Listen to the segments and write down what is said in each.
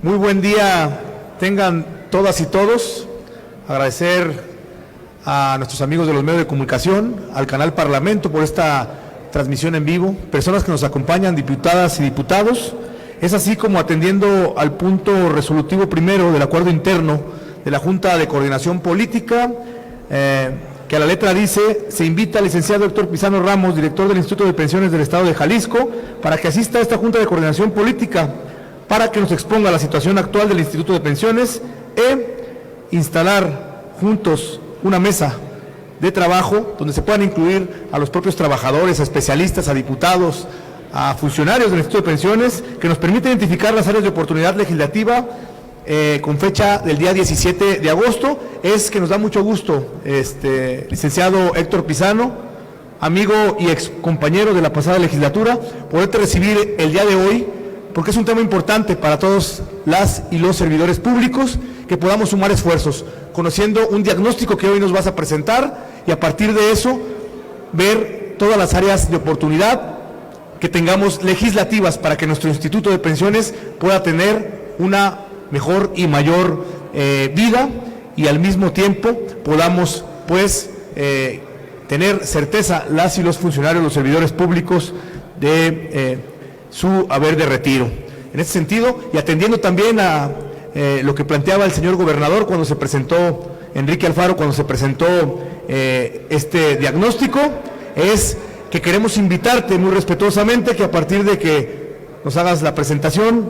Muy buen día tengan todas y todos. Agradecer a nuestros amigos de los medios de comunicación, al canal Parlamento por esta transmisión en vivo, personas que nos acompañan, diputadas y diputados. Es así como atendiendo al punto resolutivo primero del acuerdo interno de la Junta de Coordinación Política, que a la letra dice: se invita al licenciado Héctor Pizano Ramos, director del Instituto de Pensiones del Estado de Jalisco, para que asista a esta Junta de Coordinación Política, para que nos exponga la situación actual del Instituto de Pensiones e instalar juntos una mesa de trabajo donde se puedan incluir a los propios trabajadores, a especialistas, a diputados, a funcionarios del Instituto de Pensiones, que nos permita identificar las áreas de oportunidad legislativa con fecha del día 17 de agosto. Es que nos da mucho gusto, licenciado Héctor Pizano, amigo y ex compañero de la pasada legislatura, poderte recibir el día de hoy, porque es un tema importante para todos las y los servidores públicos, que podamos sumar esfuerzos, conociendo un diagnóstico que hoy nos vas a presentar, y a partir de eso ver todas las áreas de oportunidad que tengamos legislativas para que nuestro Instituto de Pensiones pueda tener una mejor y mayor vida, y al mismo tiempo podamos pues tener certeza las y los funcionarios, los servidores públicos de su haber de retiro. En ese sentido, y atendiendo también a lo que planteaba el señor gobernador cuando se presentó, Enrique Alfaro, cuando se presentó este diagnóstico, es que queremos invitarte muy respetuosamente que a partir de que nos hagas la presentación,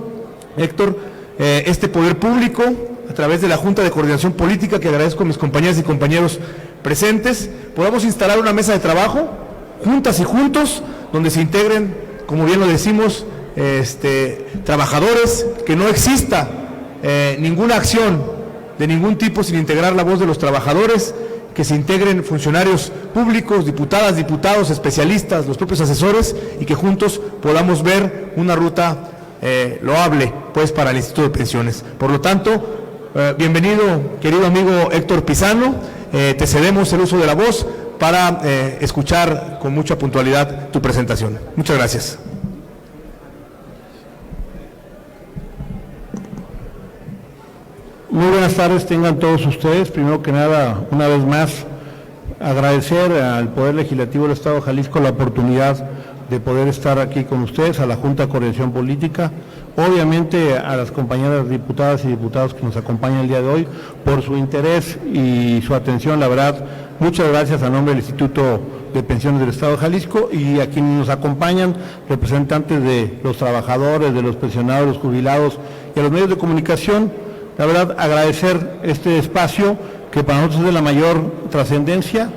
Héctor, este poder público, a través de la Junta de Coordinación Política, que agradezco a mis compañeras y compañeros presentes, podamos instalar una mesa de trabajo, juntas y juntos, donde se integren, como bien lo decimos, trabajadores, que no exista ninguna acción de ningún tipo sin integrar la voz de los trabajadores, que se integren funcionarios públicos, diputadas, diputados, especialistas, los propios asesores, y que juntos podamos ver una ruta loable pues para el Instituto de Pensiones. Por lo tanto, bienvenido, querido amigo Héctor Pizano, te cedemos el uso de la voz para escuchar con mucha puntualidad tu presentación. Muchas gracias. Muy buenas tardes tengan todos ustedes. Primero que nada, una vez más, agradecer al Poder Legislativo del Estado de Jalisco la oportunidad de poder estar aquí con ustedes, a la Junta de Coordinación Política, obviamente a las compañeras diputadas y diputados que nos acompañan el día de hoy, por su interés y su atención. La verdad, muchas gracias a nombre del Instituto de Pensiones del Estado de Jalisco, y a quienes nos acompañan, representantes de los trabajadores, de los pensionados, los jubilados y a los medios de comunicación. La verdad, agradecer este espacio que para nosotros es de la mayor trascendencia,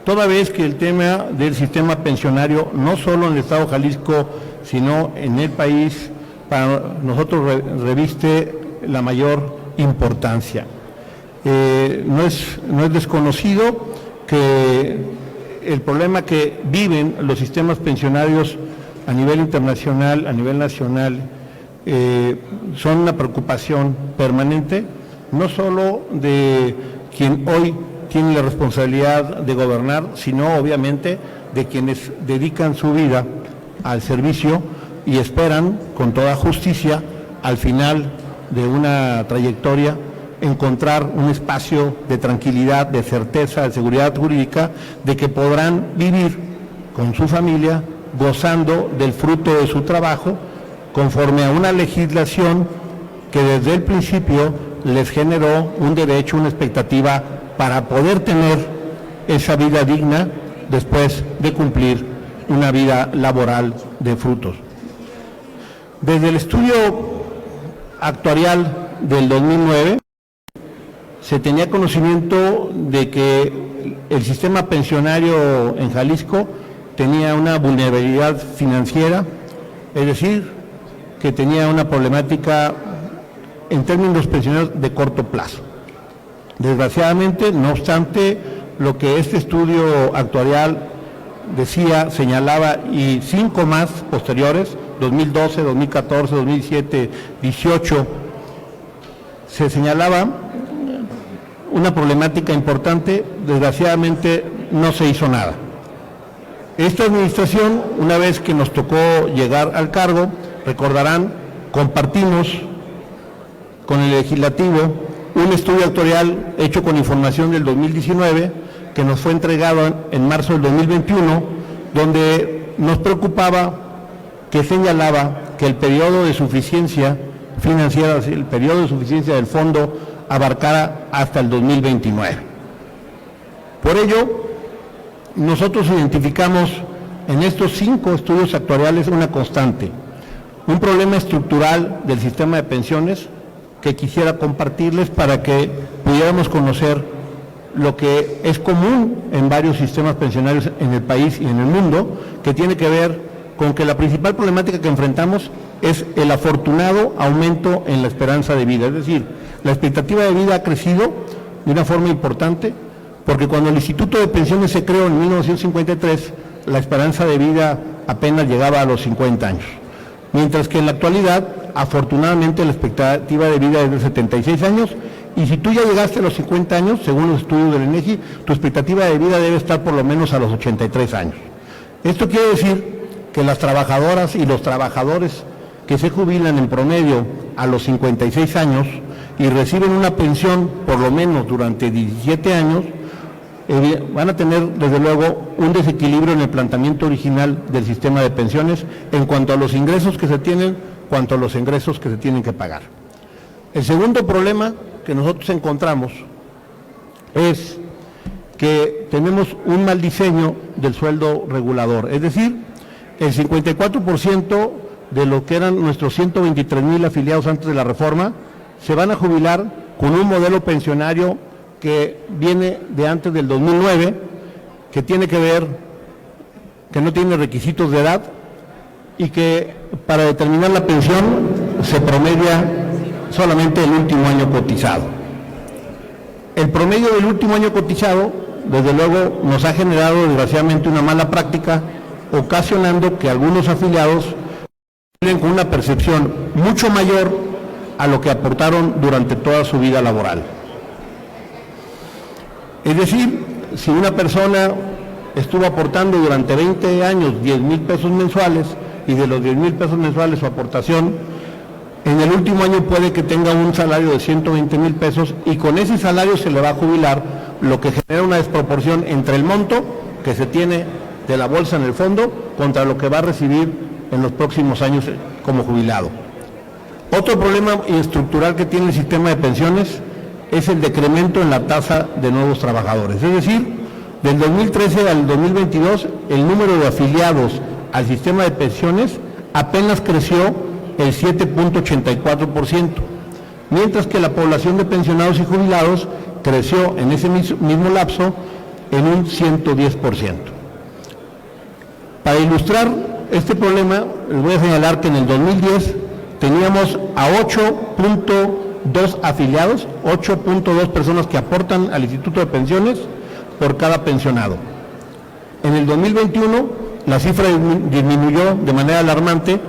toda vez que el tema del sistema pensionario, no solo en el Estado de Jalisco, sino en el país, para nosotros reviste la mayor importancia. No es son que el problema que viven los sistemas pensionarios a nivel internacional, a nivel nacional, son una preocupación permanente, no solo de quien hoy tiene la responsabilidad de gobernar, sino obviamente de quienes dedican su vida al servicio y esperan con toda justicia, al final de una trayectoria, encontrar un espacio de tranquilidad, de certeza, de seguridad jurídica, de que podrán vivir con su familia gozando del fruto de su trabajo, conforme a una legislación que desde el principio les generó un derecho, una expectativa para poder tener esa vida digna después de cumplir una vida laboral de frutos. Desde el estudio actuarial del 2009, se tenía conocimiento de que el sistema pensionario en Jalisco tenía una vulnerabilidad financiera, es decir, que tenía una problemática en términos pensioneros de corto plazo. Desgraciadamente, no obstante, lo que este estudio actuarial decía, señalaba, y 5 más posteriores, 2012, 2014, 2017, 2018, se señalaba una problemática importante. Desgraciadamente no se hizo nada. Esta administración, una vez que nos tocó llegar al cargo, recordarán, compartimos con el legislativo un estudio actuarial hecho con información del 2019 que nos fue entregado en marzo del 2021, donde nos preocupaba, que señalaba que el periodo de suficiencia financiera, el periodo de suficiencia del fondo abarcara hasta el 2029. Por ello, nosotros identificamos en estos 5 estudios actuariales una constante, un problema estructural del sistema de pensiones que quisiera compartirles para que pudiéramos conocer lo que es común en varios sistemas pensionarios en el país y en el mundo, que tiene que ver con que la principal problemática que enfrentamos es el afortunado aumento en la esperanza de vida. Es decir, la expectativa de vida ha crecido de una forma importante, porque cuando el Instituto de Pensiones se creó en 1953, la esperanza de vida apenas llegaba a los 50 años. Mientras que en la actualidad, afortunadamente, la expectativa de vida es de 76 años, y si tú ya llegaste a los 50 años, según los estudios del INEGI, tu expectativa de vida debe estar por lo menos a los 83 años. Esto quiere decir que las trabajadoras y los trabajadores que se jubilan en promedio a los 56 años y reciben una pensión por lo menos durante 17 años, van a tener desde luego un desequilibrio en el planteamiento original del sistema de pensiones en cuanto a los ingresos que se tienen, cuanto a los ingresos que se tienen que pagar. El segundo problema que nosotros encontramos es que tenemos un mal diseño del sueldo regulador, es decir, el 54% de lo que eran nuestros 123,000 afiliados antes de la reforma se van a jubilar con un modelo pensionario que viene de antes del 2009, que tiene que ver, que no tiene requisitos de edad y que para determinar la pensión se promedia solamente el último año cotizado. El promedio del último año cotizado, desde luego, nos ha generado desgraciadamente una mala práctica, ocasionando que algunos afiliados tienen con una percepción mucho mayor a lo que aportaron durante toda su vida laboral. Es decir, si una persona estuvo aportando durante 20 años 10,000 pesos mensuales y de los 10,000 pesos mensuales su aportación, en el último año puede que tenga un salario de 120,000 pesos y con ese salario se le va a jubilar, lo que genera una desproporción entre el monto que se tiene de la bolsa en el fondo contra lo que va a recibir en los próximos años como jubilado. Otro problema estructural que tiene el sistema de pensiones es el decremento en la tasa de nuevos trabajadores. Es decir, del 2013 al 2022, el número de afiliados al sistema de pensiones apenas creció el 7.84%, mientras que la población de pensionados y jubilados creció en ese mismo lapso en un 110%. Para ilustrar este problema, les voy a señalar que en el 2010 teníamos a 8.2 afiliados, 8.2 personas que aportan al Instituto de Pensiones por cada pensionado. En el 2021 la cifra disminuyó de manera alarmante,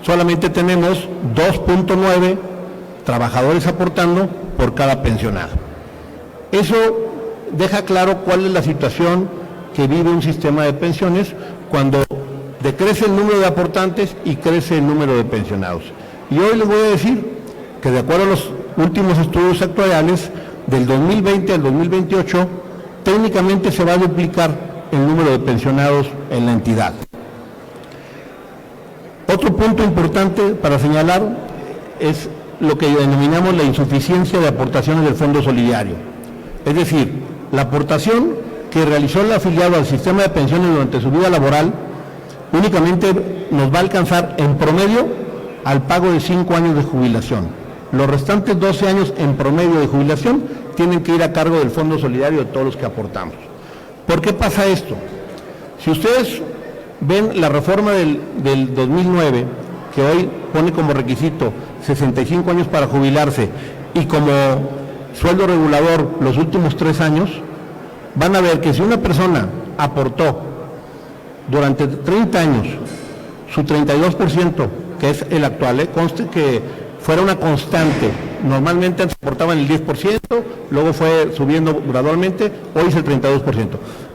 solamente tenemos 2.9 trabajadores aportando por cada pensionado. Eso deja claro cuál es la situación que vive un sistema de pensiones cuando decrece el número de aportantes y crece el número de pensionados. Y hoy les voy a decir que de acuerdo a los últimos estudios actuariales, del 2020 al 2028, técnicamente se va a duplicar el número de pensionados en la entidad. Otro punto importante para señalar es lo que denominamos la insuficiencia de aportaciones del Fondo Solidario. Es decir, la aportación que realizó el afiliado al sistema de pensiones durante su vida laboral únicamente nos va a alcanzar en promedio al pago de 5 años de jubilación. Los restantes 12 años en promedio de jubilación tienen que ir a cargo del Fondo Solidario de todos los que aportamos. ¿Por qué pasa esto? Si ustedes ven la reforma del 2009, que hoy pone como requisito 65 años para jubilarse y como sueldo regulador los últimos 3 años, van a ver que si una persona aportó durante 30 años su 32%, que es el actual, conste que fuera una constante, normalmente antes aportaban el 10%, luego fue subiendo gradualmente, hoy es el 32%.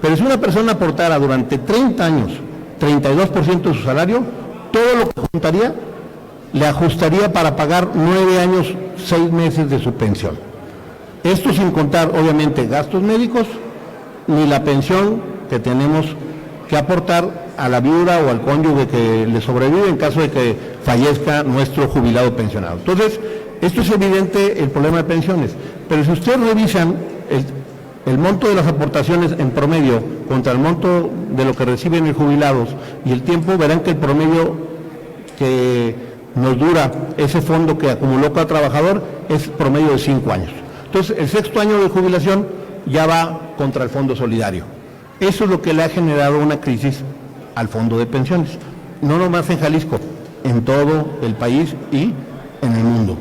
Pero si una persona aportara durante 30 años 32% de su salario, todo lo que juntaría le ajustaría para pagar 9 años, 6 meses de su pensión. Esto sin contar, obviamente, gastos médicos, ni la pensión que tenemos que aportar a la viuda o al cónyuge que le sobrevive en caso de que fallezca nuestro jubilado pensionado. Entonces, esto es evidente el problema de pensiones, pero si ustedes revisan el monto de las aportaciones en promedio contra el monto de lo que reciben los jubilados y el tiempo, verán que el promedio que nos dura ese fondo que acumuló cada trabajador es promedio de 5 años. Entonces, el 6º año de jubilación ya va contra el fondo solidario. Eso es lo que le ha generado una crisis al fondo de pensiones, no nomás en Jalisco, en todo el país y en el mundo.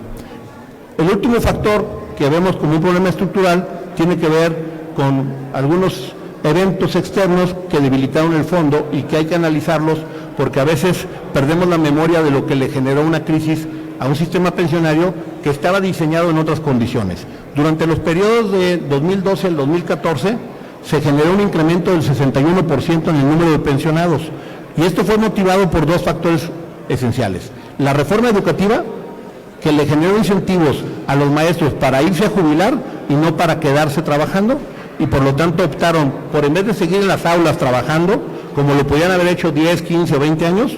El último factor que vemos como un problema estructural tiene que ver con algunos eventos externos que debilitaron el fondo y que hay que analizarlos porque a veces perdemos la memoria de lo que le generó una crisis a un sistema pensionario que estaba diseñado en otras condiciones. Durante los periodos de 2012 al 2014 se generó un incremento del 61% en el número de pensionados y esto fue motivado por 2 factores esenciales. La reforma educativa, que le generó incentivos a los maestros para irse a jubilar y no para quedarse trabajando, y por lo tanto optaron por, en vez de seguir en las aulas trabajando, como lo podían haber hecho 10, 15 o 20 años,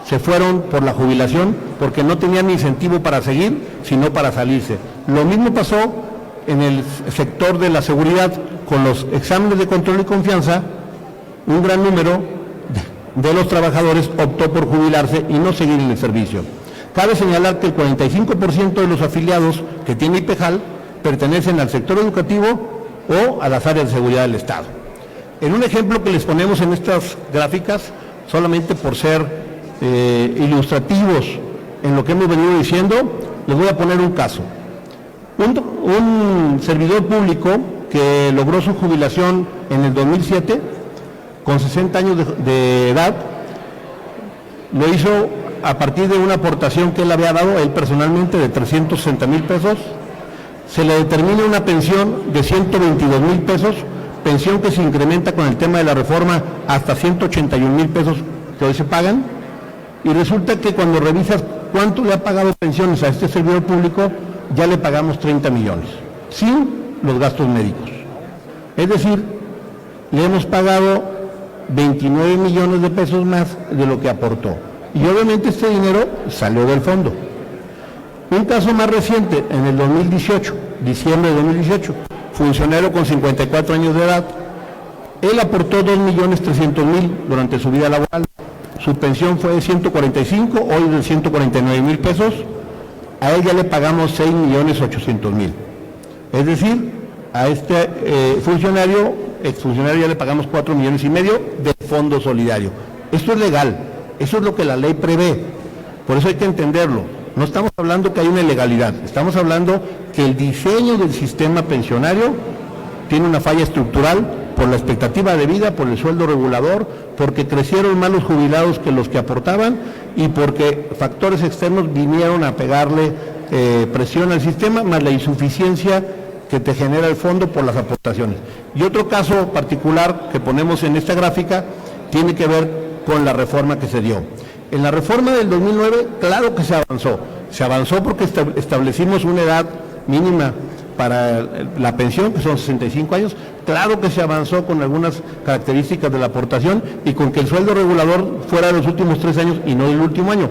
se fueron por la jubilación porque no tenían incentivo para seguir, sino para salirse. Lo mismo pasó en el sector de la seguridad con los exámenes de control y confianza. Un gran número de los trabajadores optó por jubilarse y no seguir en el servicio. Cabe señalar que el 45% de los afiliados que tiene IPEJAL pertenecen al sector educativo o a las áreas de seguridad del Estado. En un ejemplo que les ponemos en estas gráficas, solamente por ser ilustrativos en lo que hemos venido diciendo, les voy a poner un caso. Un servidor público que logró su jubilación en el 2007, con 60 años de edad, lo hizo a partir de una aportación que él había dado, él personalmente, de 360,000 pesos, se le determina una pensión de 122,000 pesos, pensión que se incrementa con el tema de la reforma hasta 181,000 pesos que hoy se pagan, y resulta que cuando revisas cuánto le ha pagado pensiones a este servidor público, ya le pagamos 30 millones, sin los gastos médicos. Es decir, le hemos pagado 29 millones de pesos más de lo que aportó. Y obviamente este dinero salió del fondo. Un caso más reciente, en el 2018, diciembre de 2018, funcionario con 54 años de edad, él aportó 2,300,000 durante su vida laboral. Su pensión fue de 145, hoy de 149,000 pesos. A él ya le pagamos 6,800,000. Es decir, a este exfuncionario ya le pagamos 4,5 millones del fondo solidario. Esto es legal, eso es lo que la ley prevé. Por eso hay que entenderlo. No estamos hablando que hay una ilegalidad, estamos hablando que el diseño del sistema pensionario tiene una falla estructural por la expectativa de vida, por el sueldo regulador, porque crecieron más los jubilados que los que aportaban y porque factores externos vinieron a pegarle presión al sistema, más la insuficiencia que te genera el fondo por las aportaciones. Y otro caso particular que ponemos en esta gráfica tiene que ver con la reforma que se dio. En la reforma del 2009, claro que se avanzó porque establecimos una edad mínima para la pensión, que son 65 años, claro que se avanzó con algunas características de la aportación y con que el sueldo regulador fuera de los últimos 3 años y no del último año.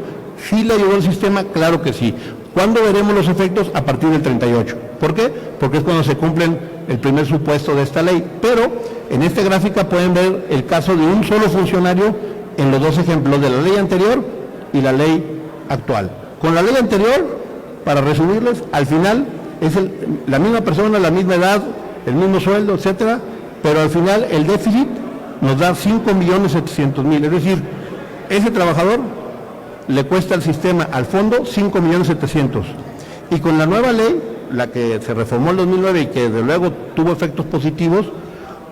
¿Sí le ayudó el sistema? Claro que sí. ¿Cuándo veremos los efectos? A partir del 38. ¿Por qué? Porque es cuando se cumplen el primer supuesto de esta ley. Pero en esta gráfica pueden ver el caso de un solo funcionario en los 2 ejemplos de la ley anterior y la ley actual. Con la ley anterior, para resumirles, al final es la misma persona, la misma edad, el mismo sueldo, etcétera, pero al final el déficit nos da 5,700,000, es decir, ese trabajador le cuesta al sistema, al fondo, 5,700,000. Y con la nueva ley, la que se reformó en 2009 y que desde luego tuvo efectos positivos,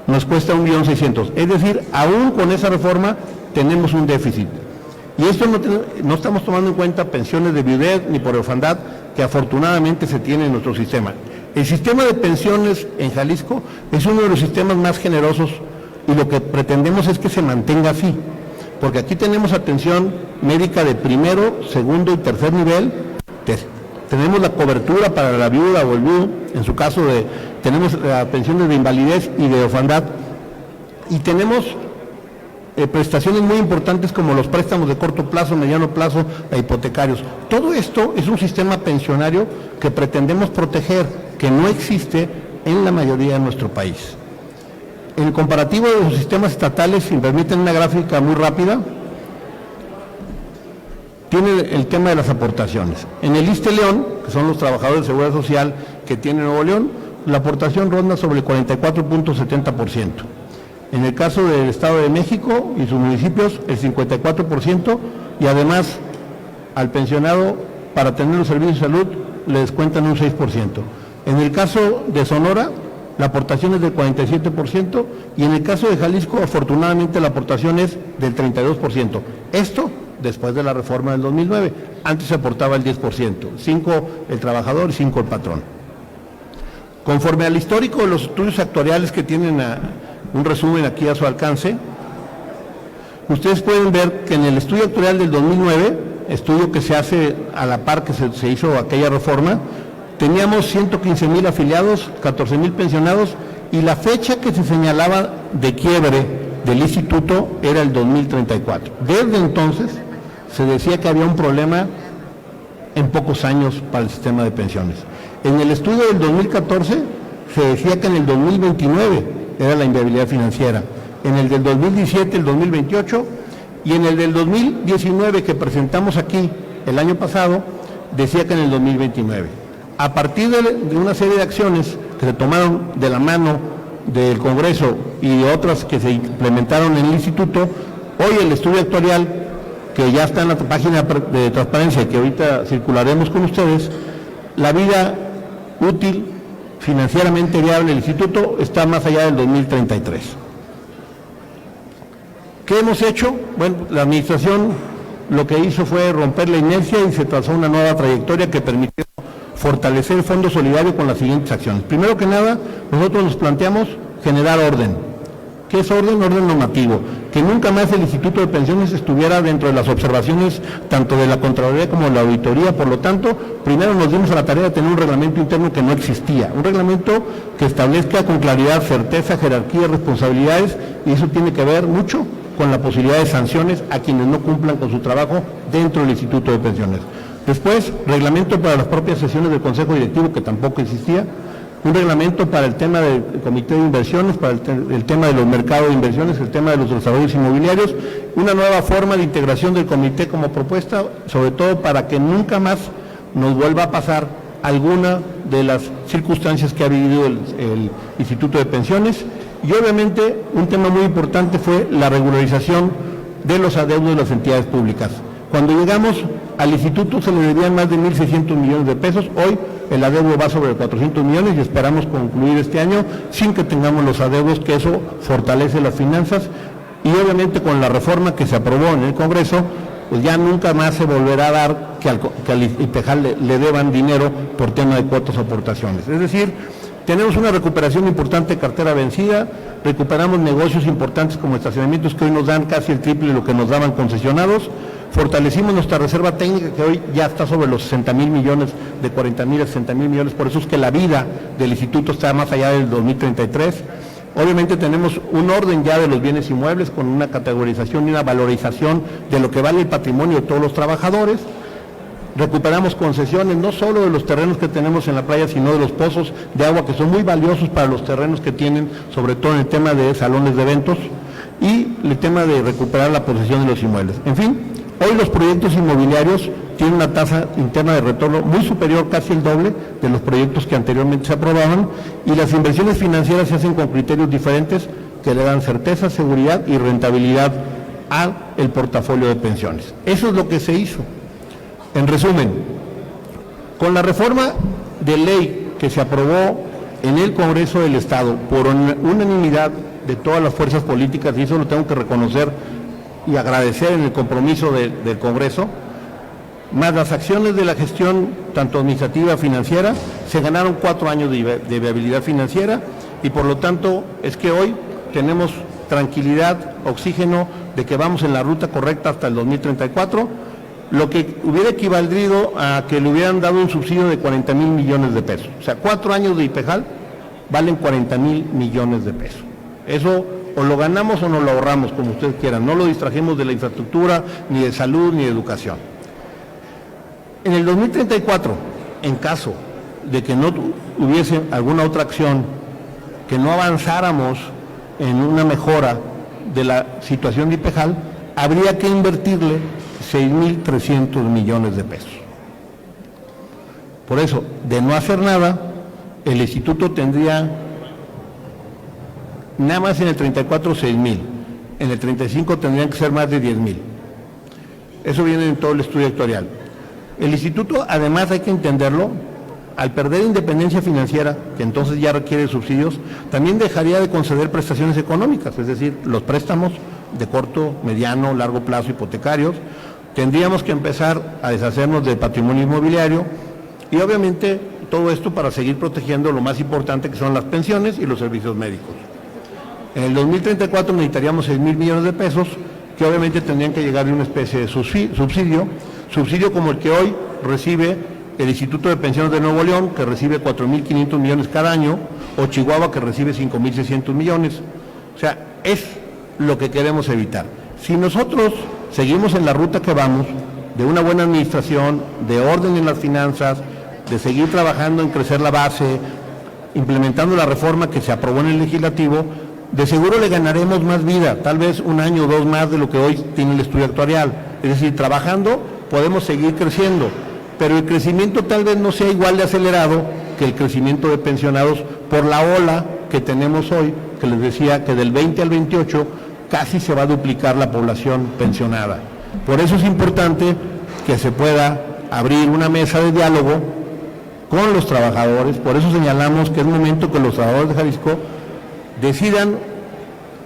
nos cuesta 1,600,000. Es decir, aún con esa reforma tenemos un déficit. Y esto no estamos tomando en cuenta pensiones de viudez ni por orfandad, que afortunadamente se tiene en nuestro sistema. El sistema de pensiones en Jalisco es uno de los sistemas más generosos y lo que pretendemos es que se mantenga así. porque aquí tenemos atención médica de primero, segundo y tercer nivel, tenemos la cobertura para la viuda o el viudo, en su caso tenemos pensiones de invalidez y de orfandad, y tenemos prestaciones muy importantes como los préstamos de corto plazo, mediano plazo e hipotecarios. Todo esto es un sistema pensionario que pretendemos proteger, que no existe en la mayoría de nuestro país. En el comparativo de los sistemas estatales, si me permiten una gráfica muy rápida, tiene el tema de las aportaciones. En el ISSSTE León, que son los trabajadores de Seguridad Social que tiene Nuevo León, la aportación ronda sobre el 44.70%. En el caso del Estado de México y sus municipios, el 54%, y además al pensionado, para tener los servicios de salud, le descuentan un 6%. En el caso de Sonora, la aportación es del 47%, y en el caso de Jalisco, afortunadamente, la aportación es del 32%. Esto después de la reforma del 2009. Antes se aportaba el 10%, 5% el trabajador y 5% el patrón. Conforme al histórico de los estudios actuariales que tienen un resumen aquí a su alcance, ustedes pueden ver que en el estudio actuarial del 2009, estudio que se hace a la par que se hizo aquella reforma, teníamos 115,000 afiliados, 14,000 pensionados, y la fecha que se señalaba de quiebre del instituto era el 2034. Desde entonces se decía que había un problema en pocos años para el sistema de pensiones. En el estudio del 2014 se decía que en el 2029 era la inviabilidad financiera, en el del 2017, el 2028, y en el del 2019 que presentamos aquí el año pasado, decía que en el 2029. A partir de una serie de acciones que se tomaron de la mano del Congreso y de otras que se implementaron en el Instituto, hoy el estudio actuarial, que ya está en la página de transparencia que ahorita circularemos con ustedes, la vida útil financieramente viable del Instituto está más allá del 2033. ¿Qué hemos hecho? Bueno, la administración lo que hizo fue romper la inercia y se trazó una nueva trayectoria que permitió fortalecer el Fondo Solidario con las siguientes acciones. Primero que nada, nosotros nos planteamos generar orden. ¿Qué es orden? Orden normativo. Que nunca más el Instituto de Pensiones estuviera dentro de las observaciones tanto de la Contraloría como de la Auditoría. Por lo tanto, primero nos dimos a la tarea de tener un reglamento interno que no existía. Un reglamento que establezca con claridad, certeza, jerarquía, responsabilidades, y eso tiene que ver mucho con la posibilidad de sanciones a quienes no cumplan con su trabajo dentro del Instituto de Pensiones. Después, reglamento para las propias sesiones del Consejo Directivo, que tampoco existía. Un reglamento para el tema del Comité de Inversiones, para el tema de los mercados de inversiones, el tema de los desarrollos inmobiliarios, una nueva forma de integración del comité como propuesta, sobre todo para que nunca más nos vuelva a pasar alguna de las circunstancias que ha vivido el Instituto de Pensiones. Y obviamente un tema muy importante fue la regularización de los adeudos de las entidades públicas. Cuando llegamos al instituto se le debían más de 1.600 millones de pesos, hoy el adeudo va sobre 400 millones y esperamos concluir este año sin que tengamos los adeudos, que eso fortalece las finanzas, y obviamente con la reforma que se aprobó en el Congreso, pues ya nunca más se volverá a dar que al IPEJAL le deban dinero por tema de cuotas o aportaciones. Es decir, tenemos una recuperación importante de cartera vencida, recuperamos negocios importantes como estacionamientos que hoy nos dan casi el triple de lo que nos daban concesionados, fortalecimos nuestra reserva técnica que hoy ya está sobre los 60,000 millones, de 40,000 a 60,000 millones, por eso es que la vida del instituto está más allá del 2033. Obviamente tenemos un orden ya de los bienes inmuebles con una categorización y una valorización de lo que vale el patrimonio de todos los trabajadores. Recuperamos concesiones no solo de los terrenos que tenemos en la playa, sino de los pozos de agua que son muy valiosos para los terrenos que tienen, sobre todo en el tema de salones de eventos y el tema de recuperar la posesión de los inmuebles. En fin, hoy los proyectos inmobiliarios tienen una tasa interna de retorno muy superior, casi el doble de los proyectos que anteriormente se aprobaban, y las inversiones financieras se hacen con criterios diferentes que le dan certeza, seguridad y rentabilidad al portafolio de pensiones. Eso es lo que se hizo. En resumen, con la reforma de ley que se aprobó en el Congreso del Estado por unanimidad de todas las fuerzas políticas, y eso lo tengo que reconocer y agradecer en el compromiso del Congreso, más las acciones de la gestión, tanto administrativa, financiera, se ganaron 4 años de viabilidad financiera, y por lo tanto es que hoy tenemos tranquilidad, oxígeno de que vamos en la ruta correcta hasta el 2034, lo que hubiera equivalido a que le hubieran dado un subsidio de 40,000 millones de pesos. O sea, 4 años de IPEJAL valen 40,000 millones de pesos. Eso o lo ganamos o nos lo ahorramos, como ustedes quieran. No lo distrajemos de la infraestructura, ni de salud, ni de educación. En el 2034, en caso de que no hubiese alguna otra acción, que no avanzáramos en una mejora de la situación de IPEJAL, habría que invertirle 6,300 millones de pesos. Por eso, de no hacer nada, el instituto tendría nada más en el 34 6,000, en el 35 tendrían que ser más de 10,000. Eso viene en todo el estudio actuarial. El instituto, además hay que entenderlo, al perder independencia financiera, que entonces ya requiere subsidios, también dejaría de conceder prestaciones económicas, es decir, los préstamos de corto, mediano, largo plazo hipotecarios. Tendríamos que empezar a deshacernos del patrimonio inmobiliario y obviamente todo esto para seguir protegiendo lo más importante, que son las pensiones y los servicios médicos. En el 2034 necesitaríamos 6,000 millones de pesos, que obviamente tendrían que llegar de una especie de subsidio como el que hoy recibe el Instituto de Pensiones de Nuevo León, que recibe 4,500 millones cada año, o Chihuahua, que recibe 5,600 millones. O sea, es lo que queremos evitar. Si nosotros seguimos en la ruta que vamos, de una buena administración, de orden en las finanzas, de seguir trabajando en crecer la base, implementando la reforma que se aprobó en el legislativo, de seguro le ganaremos más vida, tal vez 1 año o 2 más de lo que hoy tiene el estudio actuarial. Es decir, trabajando podemos seguir creciendo, pero el crecimiento tal vez no sea igual de acelerado que el crecimiento de pensionados por la ola que tenemos hoy, que les decía que del 20 al 28 casi se va a duplicar la población pensionada. Por eso es importante que se pueda abrir una mesa de diálogo con los trabajadores. Por eso señalamos que es momento que los trabajadores de Jalisco decidan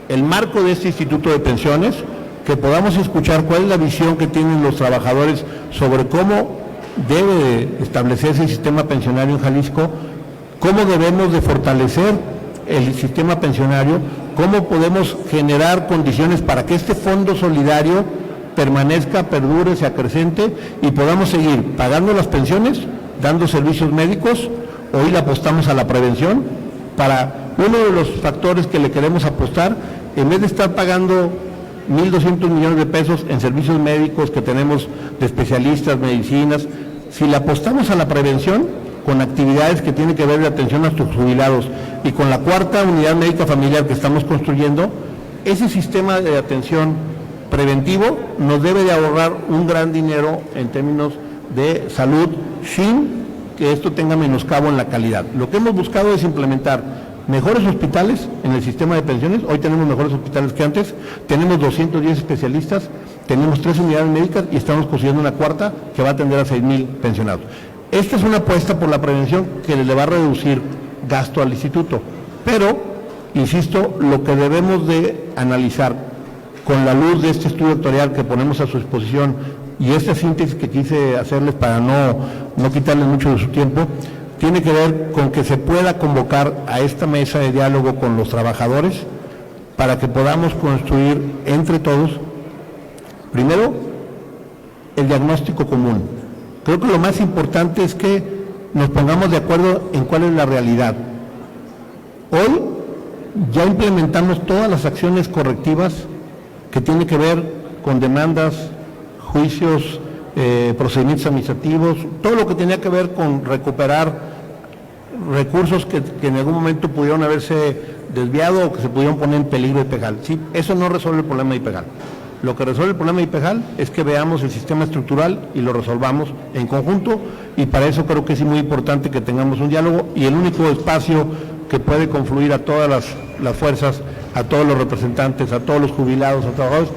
el marco de este Instituto de Pensiones, que podamos escuchar cuál es la visión que tienen los trabajadores sobre cómo debe establecerse el sistema pensionario en Jalisco, cómo debemos de fortalecer el sistema pensionario, cómo podemos generar condiciones para que este fondo solidario permanezca, perdure, se acrecente y podamos seguir pagando las pensiones, dando servicios médicos. Hoy le apostamos a la prevención. Para uno de los factores que le queremos apostar, en vez de estar pagando 1,200 millones de pesos en servicios médicos que tenemos de especialistas, medicinas, si le apostamos a la prevención con actividades que tienen que ver de atención a nuestros jubilados y con la 4ª unidad médica familiar que estamos construyendo, ese sistema de atención preventivo nos debe de ahorrar un gran dinero en términos de salud sin que esto tenga menoscabo en la calidad. Lo que hemos buscado es implementar mejores hospitales en el sistema de pensiones. Hoy tenemos mejores hospitales que antes, tenemos 210 especialistas, tenemos 3 unidades médicas y estamos construyendo una 4ª que va a atender a 6,000 pensionados. Esta es una apuesta por la prevención que le va a reducir gasto al instituto, pero, insisto, lo que debemos de analizar con la luz de este estudio actuarial que ponemos a su disposición y esta síntesis que quise hacerles para no quitarles mucho de su tiempo, tiene que ver con que se pueda convocar a esta mesa de diálogo con los trabajadores para que podamos construir entre todos, primero, el diagnóstico común. Creo que lo más importante es que nos pongamos de acuerdo en cuál es la realidad. Hoy ya implementamos todas las acciones correctivas que tienen que ver con demandas, juicios, procedimientos administrativos, todo lo que tenía que ver con recuperar recursos que en algún momento pudieron haberse desviado o que se pudieron poner en peligro de IPEJAL. Sí, eso no resuelve el problema de IPEJAL. Lo que resuelve el problema de IPEJAL es que veamos el sistema estructural y lo resolvamos en conjunto, y para eso creo que es muy importante que tengamos un diálogo, y el único espacio que puede confluir a todas las fuerzas, a todos los representantes, a todos los jubilados, a trabajadores,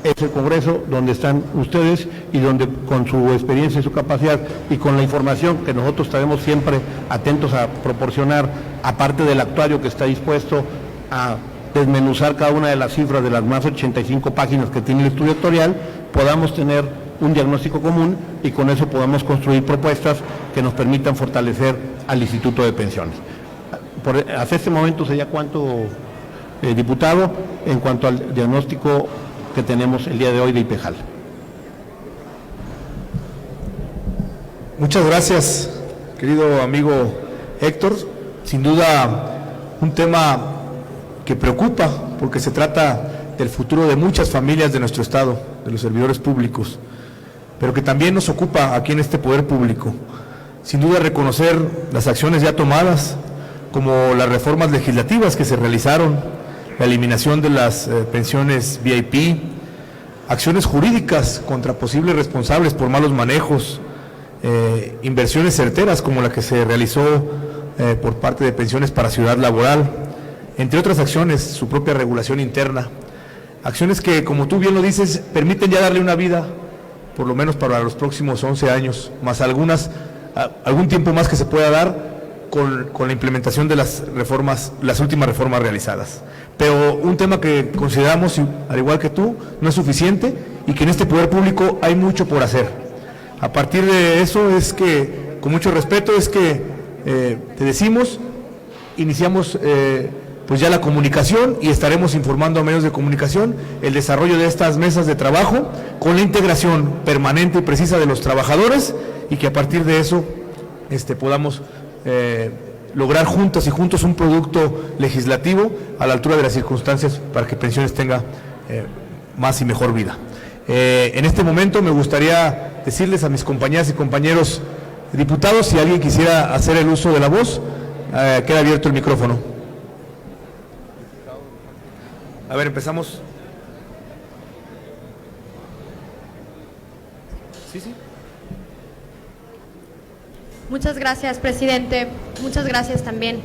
es el Congreso, donde están ustedes y donde con su experiencia y su capacidad y con la información que nosotros estaremos siempre atentos a proporcionar, aparte del actuario que está dispuesto a desmenuzar cada una de las cifras de las más 85 páginas que tiene el estudio actuarial, podamos tener un diagnóstico común y con eso podamos construir propuestas que nos permitan fortalecer al Instituto de Pensiones. Hasta este momento, ¿sería cuánto? diputado, en cuanto al diagnóstico que tenemos el día de hoy de IPEJAL. Muchas gracias, querido amigo Héctor. Sin duda, un tema que preocupa, porque se trata del futuro de muchas familias de nuestro Estado, de los servidores públicos, pero que también nos ocupa aquí en este poder público. Sin duda, reconocer las acciones ya tomadas, como las reformas legislativas que se realizaron, la eliminación de las pensiones VIP, acciones jurídicas contra posibles responsables por malos manejos, inversiones certeras como la que se realizó por parte de Pensiones para Ciudad Laboral, entre otras acciones, su propia regulación interna, acciones que, como tú bien lo dices, permiten ya darle una vida, por lo menos para los próximos 11 años, más algún tiempo más que se pueda dar con la implementación de las últimas reformas realizadas. Pero un tema que consideramos, al igual que tú, no es suficiente y que en este poder público hay mucho por hacer. A partir de eso es que, con mucho respeto, es que te decimos, iniciamos pues ya la comunicación y estaremos informando a medios de comunicación el desarrollo de estas mesas de trabajo con la integración permanente y precisa de los trabajadores, y que a partir de eso podamos lograr juntas y juntos un producto legislativo a la altura de las circunstancias para que Pensiones tenga más y mejor vida. En este momento me gustaría decirles a mis compañeras y compañeros diputados, si alguien quisiera hacer el uso de la voz, queda abierto el micrófono. A ver, empezamos. Sí. Muchas gracias, presidente. Muchas gracias también,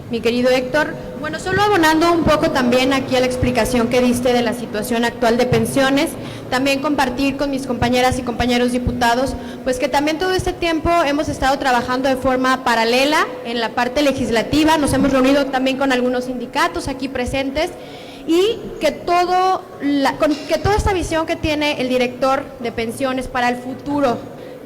mi querido Héctor. Bueno, solo abonando un poco también aquí a la explicación que diste de la situación actual de pensiones, también compartir con mis compañeras y compañeros diputados, pues que también todo este tiempo hemos estado trabajando de forma paralela en la parte legislativa, nos hemos reunido también con algunos sindicatos aquí presentes, y que toda esta visión que tiene el director de pensiones para el futuro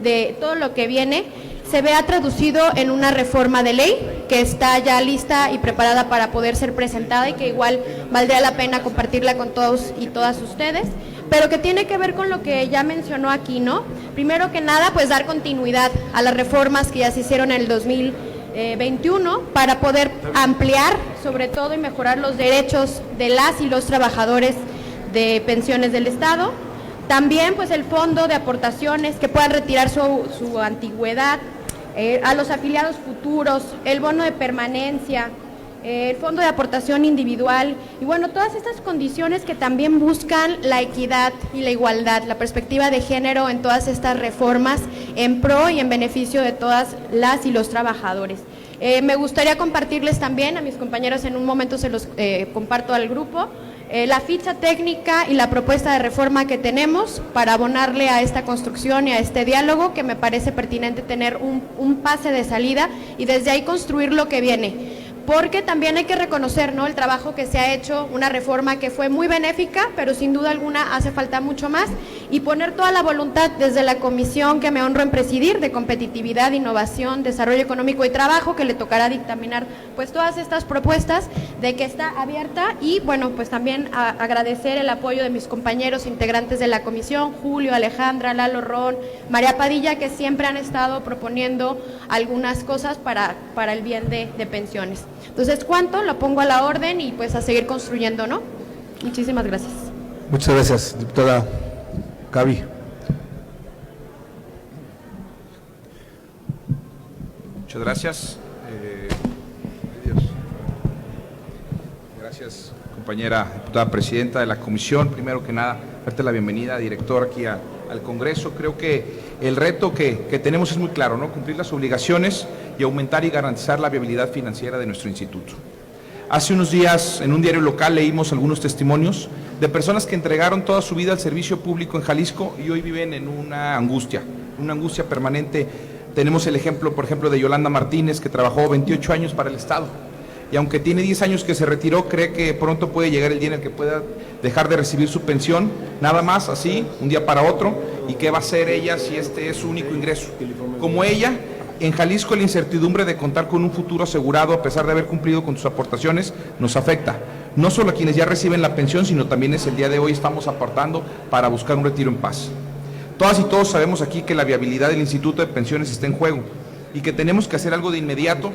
de todo lo que viene se vea traducido en una reforma de ley que está ya lista y preparada para poder ser presentada, y que igual valdría la pena compartirla con todos y todas ustedes, pero que tiene que ver con lo que ya mencionó aquí, ¿no? Primero que nada, pues dar continuidad a las reformas que ya se hicieron en el 2021 para poder ampliar, sobre todo, y mejorar los derechos de las y los trabajadores de pensiones del Estado. También, pues, el fondo de aportaciones, que puedan retirar su antigüedad, a los afiliados futuros, el bono de permanencia, el fondo de aportación individual, y bueno, todas estas condiciones que también buscan la equidad y la igualdad, la perspectiva de género en todas estas reformas, en pro y en beneficio de todas las y los trabajadores. Me gustaría compartirles también a mis compañeros, en un momento se los comparto al grupo, la ficha técnica y la propuesta de reforma que tenemos para abonarle a esta construcción y a este diálogo, que me parece pertinente tener un pase de salida y desde ahí construir lo que viene. Porque también hay que reconocer, ¿no?, el trabajo que se ha hecho, una reforma que fue muy benéfica, pero sin duda alguna hace falta mucho más, y poner toda la voluntad desde la comisión que me honro en presidir, de Competitividad, Innovación, Desarrollo Económico y Trabajo, que le tocará dictaminar pues todas estas propuestas, de que está abierta. Y bueno, pues también agradecer el apoyo de mis compañeros integrantes de la comisión, Julio, Alejandra, Lalo, Ron, María Padilla, que siempre han estado proponiendo algunas cosas para el bien de pensiones. Entonces, ¿cuánto? Lo pongo a la orden y pues a seguir construyendo, ¿no? Muchísimas gracias. Muchas gracias, diputada Gaby. Muchas gracias. Gracias, compañera diputada presidenta de la comisión. Primero que nada, darte la bienvenida, director, aquí al Congreso. Creo que el reto que tenemos es muy claro, ¿no? Cumplir las obligaciones y aumentar y garantizar la viabilidad financiera de nuestro instituto. Hace unos días, en un diario local, leímos algunos testimonios de personas que entregaron toda su vida al servicio público en Jalisco y hoy viven en una angustia permanente. Tenemos el ejemplo, por ejemplo, de Yolanda Martínez, que trabajó 28 años para el Estado, y aunque tiene 10 años que se retiró, cree que pronto puede llegar el día en el que pueda dejar de recibir su pensión, nada más, así, un día para otro. ¿Y qué va a hacer ella si este es su único ingreso? Como ella, en Jalisco la incertidumbre de contar con un futuro asegurado, a pesar de haber cumplido con sus aportaciones, nos afecta. no solo a quienes ya reciben la pensión, sino también el día de hoy estamos aportando para buscar un retiro en paz. Todas y todos sabemos aquí que la viabilidad del Instituto de Pensiones está en juego y que tenemos que hacer algo de inmediato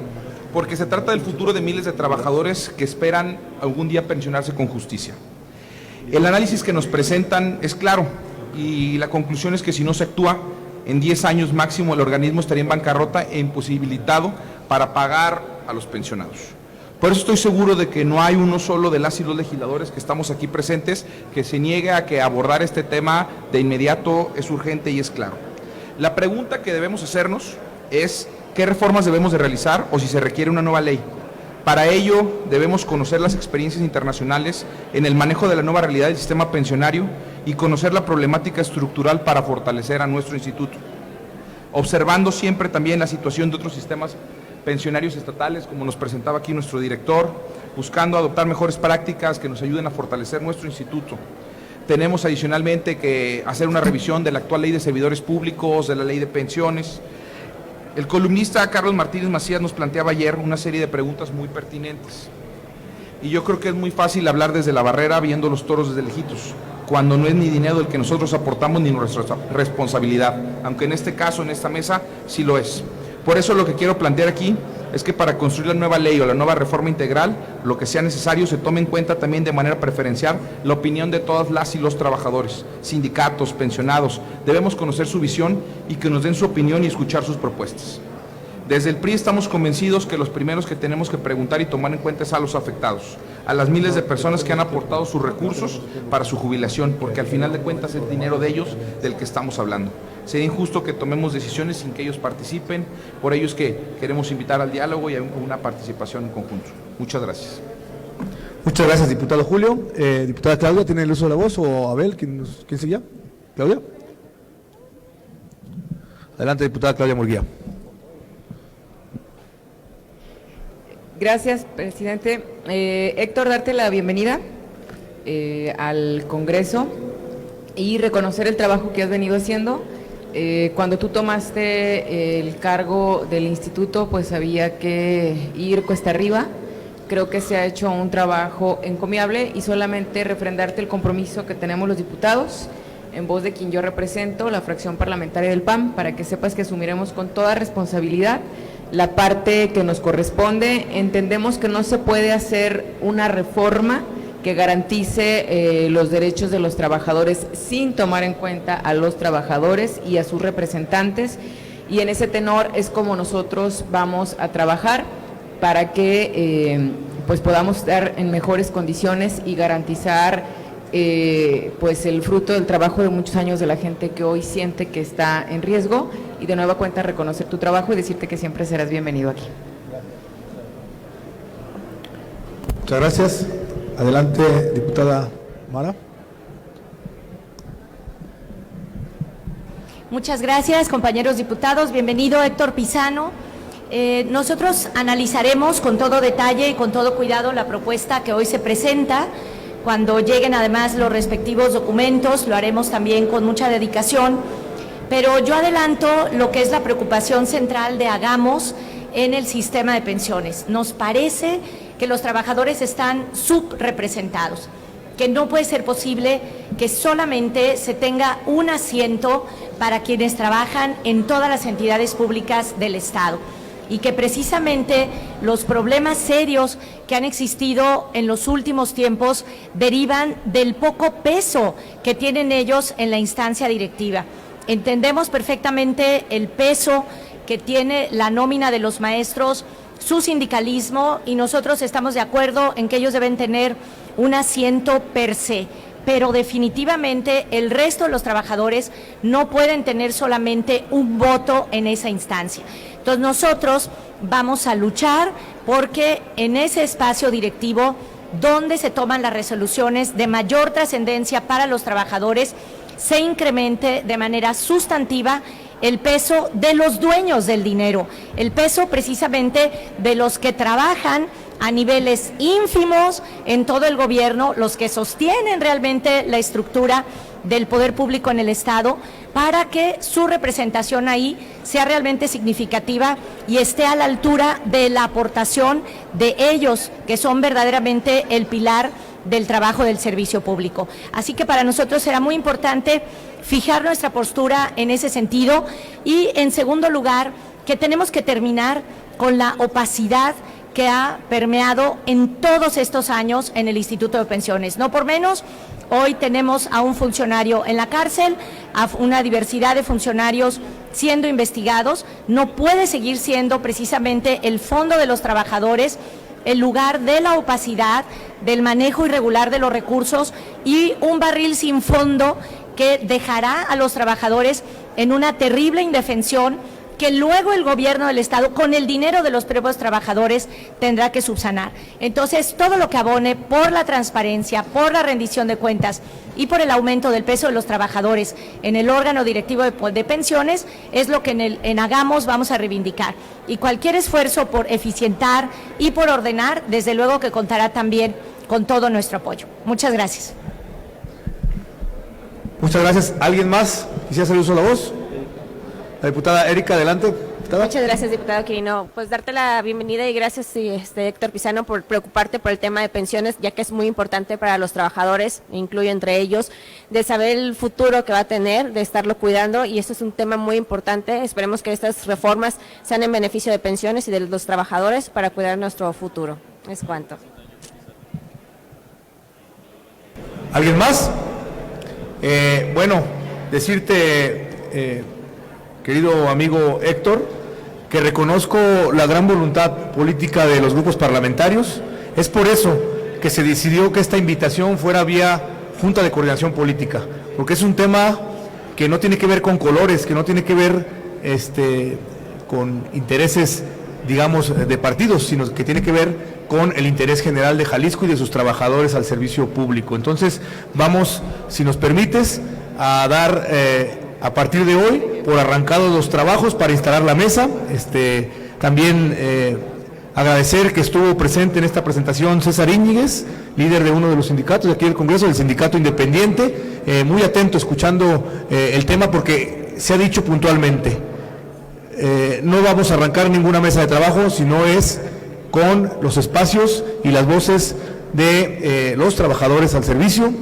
porque se trata del futuro de miles de trabajadores que esperan algún día pensionarse con justicia. El análisis que nos presentan es claro y la conclusión es que si no se actúa, en 10 años máximo el organismo estaría en bancarrota e imposibilitado para pagar a los pensionados. Por eso estoy seguro de que no hay uno solo de las y los legisladores que estamos aquí presentes que se niegue a que abordar este tema de inmediato es urgente y es claro. La pregunta que debemos hacernos es qué reformas debemos de realizar o si se requiere una nueva ley. Para ello debemos conocer las experiencias internacionales en el manejo de la nueva realidad del sistema pensionario y conocer la problemática estructural para fortalecer a nuestro instituto, observando siempre también la situación de otros sistemas pensionarios estatales, como nos presentaba aquí nuestro director, buscando adoptar mejores prácticas que nos ayuden a fortalecer nuestro instituto. Tenemos adicionalmente que hacer una revisión de la actual ley de servidores públicos, de la ley de pensiones. El columnista Carlos Martínez Macías nos planteaba ayer una serie de preguntas muy pertinentes. Y yo creo que es muy fácil hablar desde la barrera viendo los toros desde lejitos, cuando no es ni dinero el que nosotros aportamos ni nuestra responsabilidad, aunque en este caso, en esta mesa, sí lo es. Por eso lo que quiero plantear aquí es que para construir la nueva ley o la nueva reforma integral, lo que sea necesario se tome en cuenta también de manera preferencial la opinión de todas las y los trabajadores, sindicatos, pensionados. Debemos conocer su visión y que nos den su opinión y escuchar sus propuestas. Desde el PRI estamos convencidos que los primeros que tenemos que preguntar y tomar en cuenta es a los afectados, a las miles de personas que han aportado sus recursos para su jubilación, porque al final de cuentas es dinero de ellos del que estamos hablando. Sería injusto que tomemos decisiones sin que ellos participen, por ello es que queremos invitar al diálogo y a una participación en conjunto. Muchas gracias. Muchas gracias, diputado Julio. Diputada Claudia, ¿tiene el uso de la voz o Abel? ¿Quién sigue? ¿Claudia? Adelante, diputada Claudia Murguía. Gracias, presidente. Héctor, darte la bienvenida al Congreso y reconocer el trabajo que has venido haciendo. Cuando tú tomaste el cargo del instituto, pues había que ir cuesta arriba. Creo que se ha hecho un trabajo encomiable y solamente refrendarte el compromiso que tenemos los diputados, en voz de quien yo represento, la fracción parlamentaria del PAN, para que sepas que asumiremos con toda responsabilidad la parte que nos corresponde. Entendemos que no se puede hacer una reforma que garantice los derechos de los trabajadores sin tomar en cuenta a los trabajadores y a sus representantes, y en ese tenor es como nosotros vamos a trabajar para que pues podamos estar en mejores condiciones y garantizar pues el fruto del trabajo de muchos años de la gente que hoy siente que está en riesgo, y de nueva cuenta reconocer tu trabajo y decirte que siempre serás bienvenido aquí. Muchas gracias. Adelante, diputada Mara. Muchas gracias, compañeros diputados. Bienvenido, Héctor Pizano. Nosotros analizaremos con todo detalle y con todo cuidado la propuesta que hoy se presenta. Cuando lleguen además los respectivos documentos, lo haremos también con mucha dedicación. Pero yo adelanto lo que es la preocupación central de Hagamos en el sistema de pensiones. Nos parece que los trabajadores están subrepresentados, que no puede ser posible que solamente se tenga un asiento para quienes trabajan en todas las entidades públicas del Estado, y que precisamente los problemas serios que han existido en los últimos tiempos derivan del poco peso que tienen ellos en la instancia directiva. Entendemos perfectamente el peso que tiene la nómina de los maestros, su sindicalismo, y nosotros estamos de acuerdo en que ellos deben tener un asiento per se, pero definitivamente el resto de los trabajadores no pueden tener solamente un voto en esa instancia. Entonces nosotros vamos a luchar porque en ese espacio directivo donde se toman las resoluciones de mayor trascendencia para los trabajadores, se incremente de manera sustantiva el peso de los dueños del dinero, el peso precisamente de los que trabajan a niveles ínfimos en todo el gobierno, los que sostienen realmente la estructura del poder público en el Estado para que su representación ahí sea realmente significativa y esté a la altura de la aportación de ellos, que son verdaderamente el pilar del trabajo del servicio público. Así que para nosotros será muy importante fijar nuestra postura en ese sentido y, en segundo lugar, que tenemos que terminar con la opacidad que ha permeado en todos estos años en el Instituto de Pensiones. No por menos, hoy tenemos a un funcionario en la cárcel, a una diversidad de funcionarios siendo investigados. No puede seguir siendo precisamente el fondo de los trabajadores el lugar de la opacidad, del manejo irregular de los recursos y un barril sin fondo que dejará a los trabajadores en una terrible indefensión que luego el gobierno del Estado, con el dinero de los propios trabajadores, tendrá que subsanar. Entonces, todo lo que abone por la transparencia, por la rendición de cuentas y por el aumento del peso de los trabajadores en el órgano directivo de pensiones es lo que en Hagamos vamos a reivindicar. Y cualquier esfuerzo por eficientar y por ordenar, desde luego que contará también con todo nuestro apoyo. Muchas gracias. Muchas gracias. ¿Alguien más quisiera hacer uso de la voz? La diputada Erika, adelante. ¿Diputada? Muchas gracias, diputado Quirino. Pues darte la bienvenida y gracias, Héctor Pizano, por preocuparte por el tema de pensiones, ya que es muy importante para los trabajadores, incluyo entre ellos, de saber el futuro que va a tener, de estarlo cuidando, y esto es un tema muy importante. Esperemos que estas reformas sean en beneficio de pensiones y de los trabajadores para cuidar nuestro futuro. Es cuanto. ¿Alguien más? Bueno, decirte, querido amigo Héctor, que reconozco la gran voluntad política de los grupos parlamentarios. Es por eso que se decidió que esta invitación fuera vía Junta de Coordinación Política, porque es un tema que no tiene que ver con colores, que no tiene que ver con intereses, digamos, de partidos, sino que tiene que ver con el interés general de Jalisco y de sus trabajadores al servicio público. Entonces, vamos, si nos permites, a dar a partir de hoy por arrancados los trabajos para instalar la mesa. También agradecer que estuvo presente en esta presentación César Íñiguez, líder de uno de los sindicatos de aquí del Congreso, del Sindicato Independiente, muy atento escuchando el tema, porque se ha dicho puntualmente, no vamos a arrancar ninguna mesa de trabajo si no es con los espacios y las voces de los trabajadores al servicio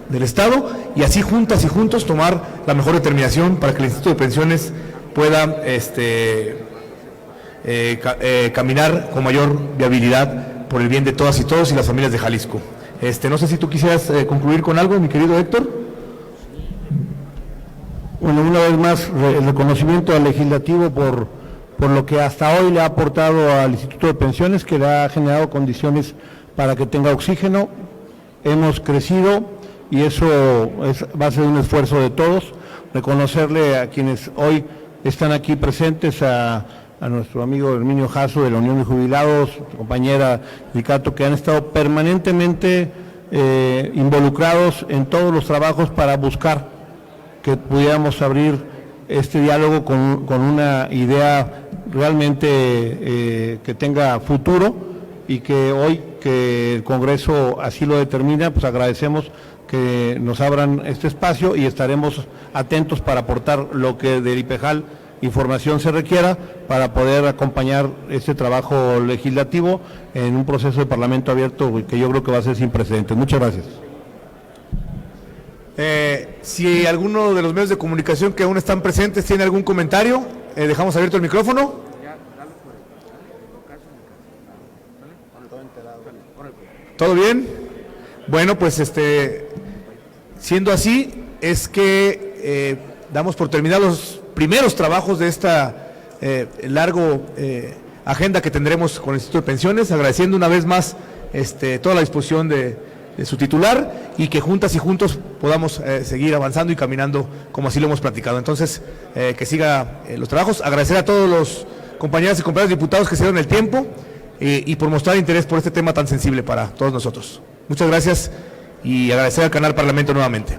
del Estado, y así juntas y juntos tomar la mejor determinación para que el Instituto de Pensiones pueda caminar con mayor viabilidad por el bien de todas y todos y las familias de Jalisco. No sé si tú quisieras concluir con algo, mi querido Héctor. Bueno, una vez más, el reconocimiento al legislativo por lo que hasta hoy le ha aportado al Instituto de Pensiones, que le ha generado condiciones para que tenga oxígeno. Hemos crecido y eso va a ser un esfuerzo de todos. Reconocerle a quienes hoy están aquí presentes, a nuestro amigo Herminio Jasso de la Unión de Jubilados, compañera sindicato, que han estado permanentemente involucrados en todos los trabajos para buscar que pudiéramos abrir este diálogo con una idea realmente que tenga futuro, y que hoy que el Congreso así lo determina, pues agradecemos que nos abran este espacio y estaremos atentos para aportar lo que del IPEJAL información se requiera para poder acompañar este trabajo legislativo en un proceso de Parlamento abierto que yo creo que va a ser sin precedentes. Muchas gracias. Si alguno de los medios de comunicación que aún están presentes tiene algún comentario, dejamos abierto el micrófono. ¿Todo bien? Bueno, pues siendo así, es que damos por terminados los primeros trabajos de esta largo agenda que tendremos con el Instituto de Pensiones, agradeciendo una vez más toda la disposición de su titular, y que juntas y juntos podamos seguir avanzando y caminando como así lo hemos platicado. Entonces, que siga los trabajos. Agradecer a todos los compañeras y compañeros diputados que se dieron el tiempo y por mostrar interés por este tema tan sensible para todos nosotros. Muchas gracias y agradecer al Canal Parlamento nuevamente.